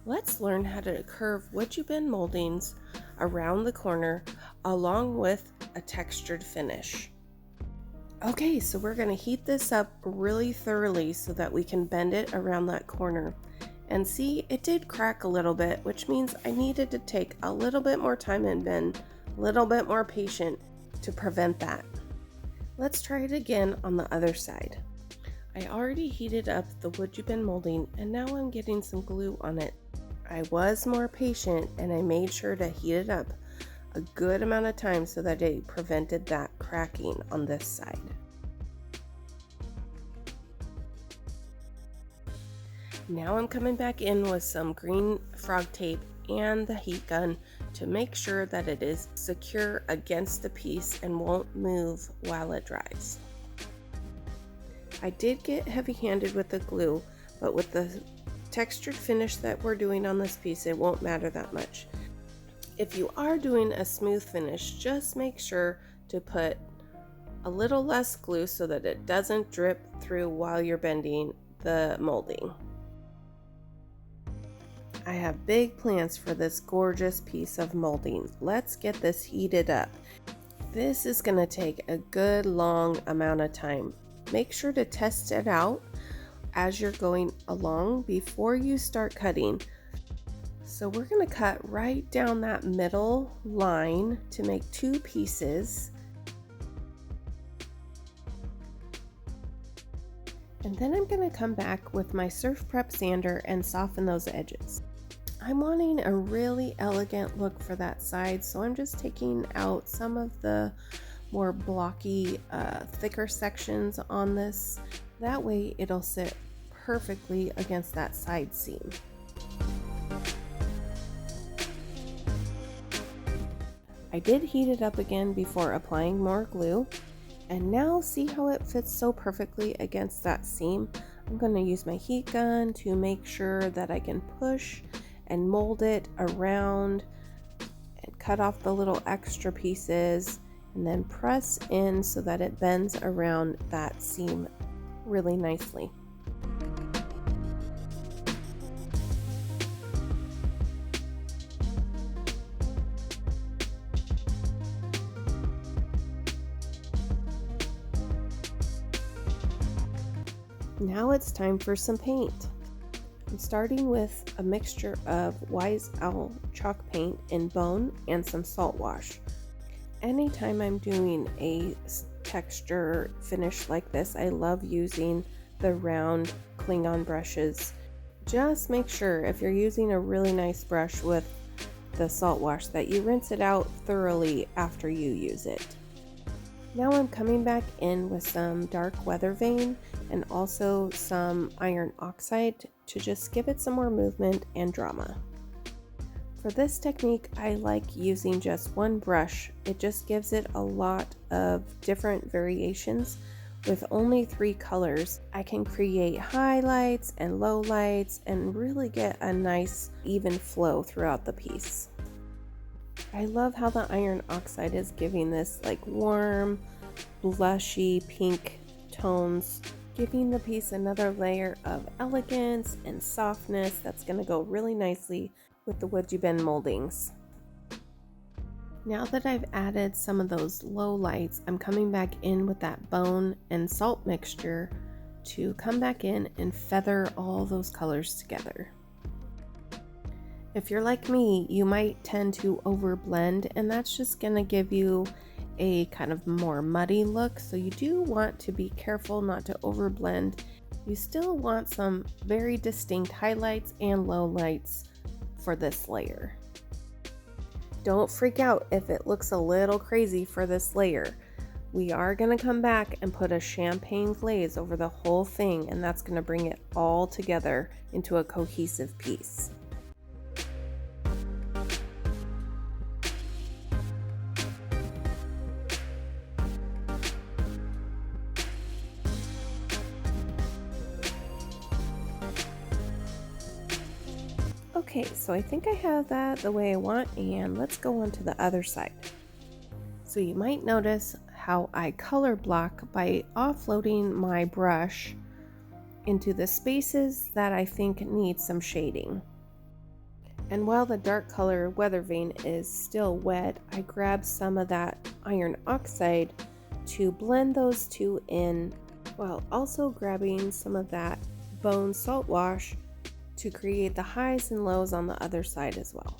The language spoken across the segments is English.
Let's learn how to curve WoodUbend moldings around the corner along with a textured finish. Okay, so we're going to heat this up really thoroughly so that we can bend it around that corner. And see, it did crack a little bit, which means I needed to take a little bit more time and been a little bit more patient to prevent that. Let's try it again on the other side. I already heated up the WoodUbend molding and now I'm getting some glue on it. I was more patient and I made sure to heat it up a good amount of time so that it prevented that cracking on this side. Now I'm coming back in with some green frog tape and the heat gun to make sure that it is secure against the piece and won't move while it dries. I did get heavy-handed with the glue, but with the textured finish that we're doing on this piece, it won't matter that much. If you are doing a smooth finish, just make sure to put a little less glue so that it doesn't drip through while you're bending the molding. I have big plans for this gorgeous piece of molding. Let's get this heated up. This is going to take a good long amount of time. Make sure to test it out as you're going along before you start cutting. So we're going to cut right down that middle line to make two pieces. And then I'm going to come back with my Surf Prep sander and soften those edges. I'm wanting a really elegant look for that side, so I'm just taking out some of the more blocky, thicker sections on this. That way it'll sit perfectly against that side seam. I did heat it up again before applying more glue, and now see how it fits so perfectly against that seam. I'm going to use my heat gun to make sure that I can push and mold it around and cut off the little extra pieces and then press in so that it bends around that seam really nicely. Now it's time for some paint. I'm starting with a mixture of Wise Owl chalk paint in bone and some Saltwash. Anytime I'm doing a texture finish like this, I love using the round Klingon brushes. Just make sure if you're using a really nice brush with the Saltwash that you rinse it out thoroughly after you use it. Now I'm coming back in with some dark Weathervane and also some iron oxide to just give it some more movement and drama. For this technique, I like using just one brush. It just gives it a lot of different variations. With only 3 colors, I can create highlights and lowlights and really get a nice even flow throughout the piece. I love how the iron oxide is giving this like warm, blushy pink tones, giving the piece another layer of elegance and softness that's going to go really nicely with the WoodUbend moldings. Now that I've added some of those low lights, I'm coming back in with that bone and salt mixture to come back in and feather all those colors together. If you're like me, you might tend to overblend, and that's just going to give you a kind of more muddy look, so you do want to be careful not to overblend. You still want some very distinct highlights and lowlights for this layer. Don't freak out if it looks a little crazy for this layer. We are going to come back and put a champagne glaze over the whole thing, and that's going to bring it all together into a cohesive piece. Okay, so I think I have that the way I want, and let's go on to the other side. So you might notice how I color block by offloading my brush into the spaces that I think need some shading. And while the dark color Weathervane is still wet, I grabbed some of that iron oxide to blend those two in, while also grabbing some of that bone Saltwash to create the highs and lows on the other side as well.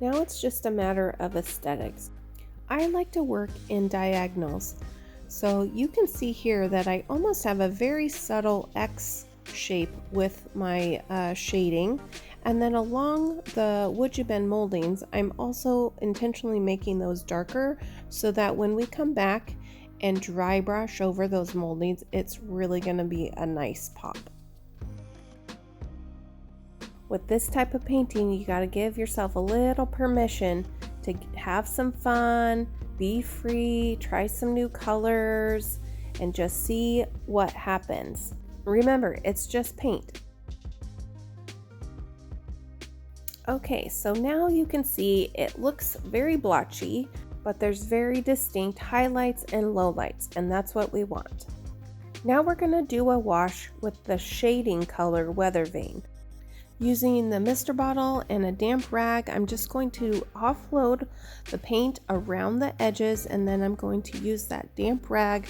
Now it's just a matter of aesthetics. I like to work in diagonals, so you can see here that I almost have a very subtle X shape with my shading, and then along the WoodUbend Mouldings I'm also intentionally making those darker so that when we come back and dry brush over those moldings, it's really going to be a nice pop. With this type of painting, you got to give yourself a little permission to have some fun, be free, try some new colors, and just see what happens. Remember, it's just paint. Okay, so now you can see it looks very blotchy, but there's very distinct highlights and lowlights, and that's what we want. Now we're going to do a wash with the shading color Weathervane. Using the mister bottle and a damp rag, I'm just going to offload the paint around the edges, and then I'm going to use that damp rag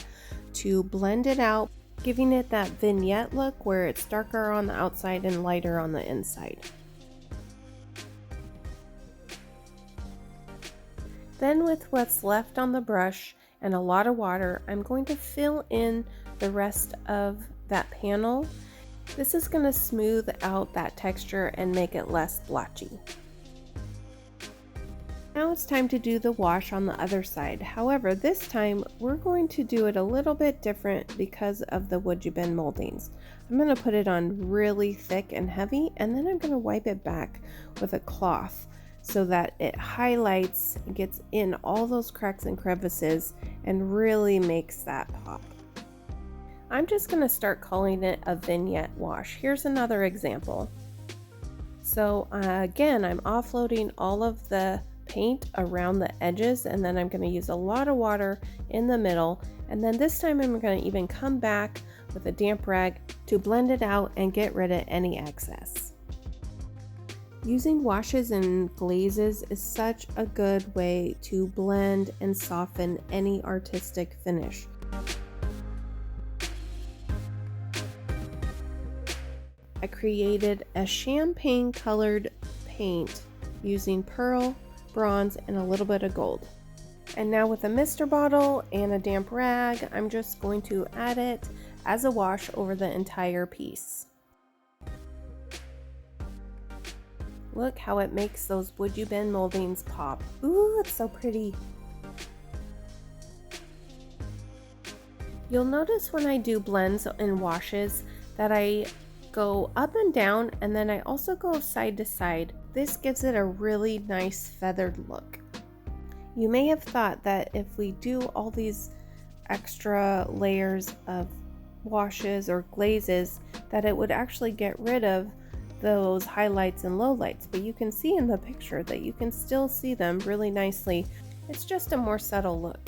to blend it out, giving it that vignette look where it's darker on the outside and lighter on the inside. Then with what's left on the brush and a lot of water, I'm going to fill in the rest of that panel. This is going to smooth out that texture and make it less blotchy. Now it's time to do the wash on the other side. However, this time we're going to do it a little bit different because of the WoodUbend Mouldings. I'm going to put it on really thick and heavy, and then I'm going to wipe it back with a cloth so that it highlights, gets in all those cracks and crevices, and really makes that pop. I'm just going to start calling it a vignette wash. Here's another example. So again, I'm offloading all of the paint around the edges, and then I'm going to use a lot of water in the middle, and then this time I'm going to even come back with a damp rag to blend it out and get rid of any excess. Using washes and glazes is such a good way to blend and soften any artistic finish. I created a champagne colored paint using pearl, bronze, and a little bit of gold. And now with a mister bottle and a damp rag, I'm just going to add it as a wash over the entire piece. Look how it makes those WoodUbend Mouldings pop. Ooh, it's so pretty. You'll notice when I do blends and washes that I go up and down, and then I also go side to side. This gives it a really nice feathered look. You may have thought that if we do all these extra layers of washes or glazes that it would actually get rid of those highlights and lowlights, but you can see in the picture that you can still see them really nicely. It's just a more subtle look.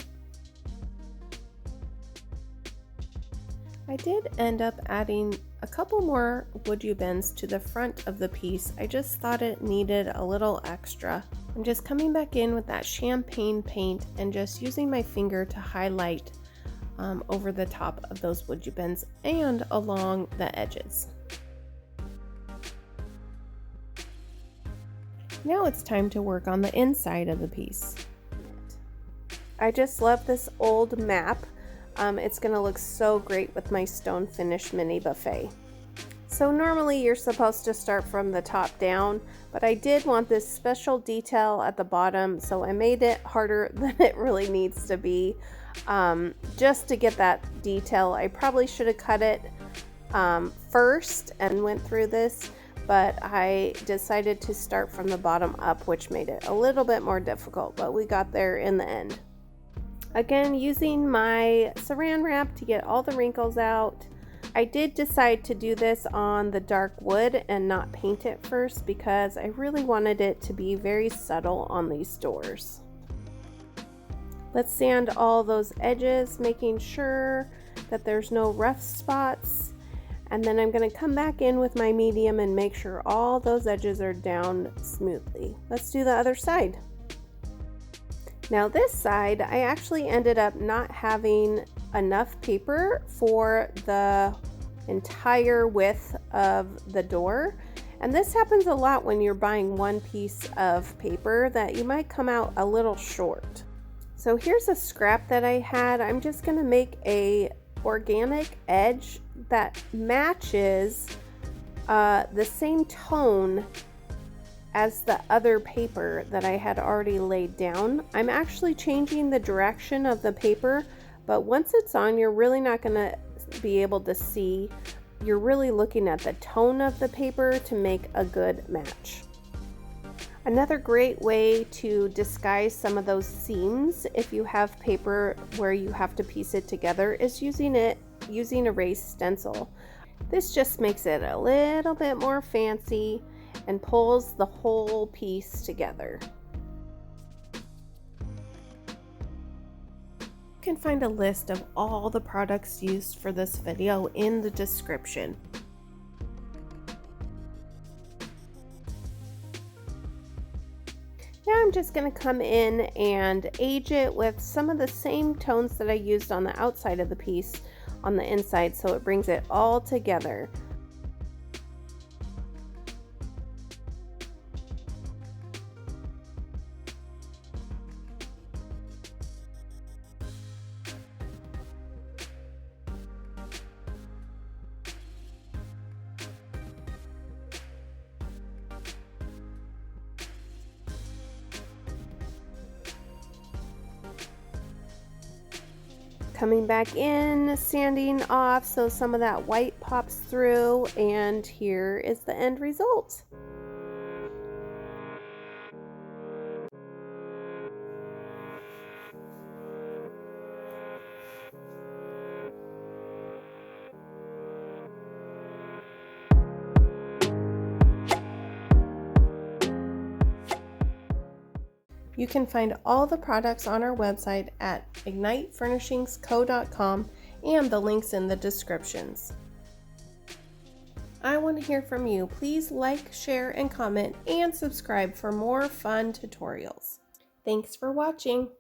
I did end up adding a couple more WoodUbends to the front of the piece. I just thought it needed a little extra. I'm just coming back in with that champagne paint and just using my finger to highlight over the top of those WoodUbends and along the edges. Now it's time to work on the inside of the piece. I just love this old map. It's going to look so great with my stone finish mini buffet. So normally you're supposed to start from the top down, but I did want this special detail at the bottom, so I made it harder than it really needs to be. Just to get that detail, I probably should have cut it first and went through this, but I decided to start from the bottom up, which made it a little bit more difficult, but we got there in the end. Again, using my saran wrap to get all the wrinkles out. I did decide to do this on the dark wood and not paint it first because I really wanted it to be very subtle on these doors. Let's sand all those edges, making sure that there's no rough spots. And then I'm going to come back in with my medium and make sure all those edges are down smoothly. Let's do the other side. Now this side, I actually ended up not having enough paper for the entire width of the door. And this happens a lot when you're buying one piece of paper, that you might come out a little short. So here's a scrap that I had. I'm just gonna make a organic edge that matches the same tone as the other paper that I had already laid down. I'm actually changing the direction of the paper, but once it's on, you're really not gonna be able to see. You're really looking at the tone of the paper to make a good match. Another great way to disguise some of those seams, if you have paper where you have to piece it together, is using erased stencil. This just makes it a little bit more fancy and pulls the whole piece together. You can find a list of all the products used for this video in the description. Now I'm just going to come in and age it with some of the same tones that I used on the outside of the piece on the inside, so it brings it all together. Coming back in, sanding off so some of that white pops through, and here is the end result. You can find all the products on our website at ignitefurnishings.co.com and the links in the descriptions. I want to hear from you. Please like, share, and comment, and subscribe for more fun tutorials. Thanks for watching.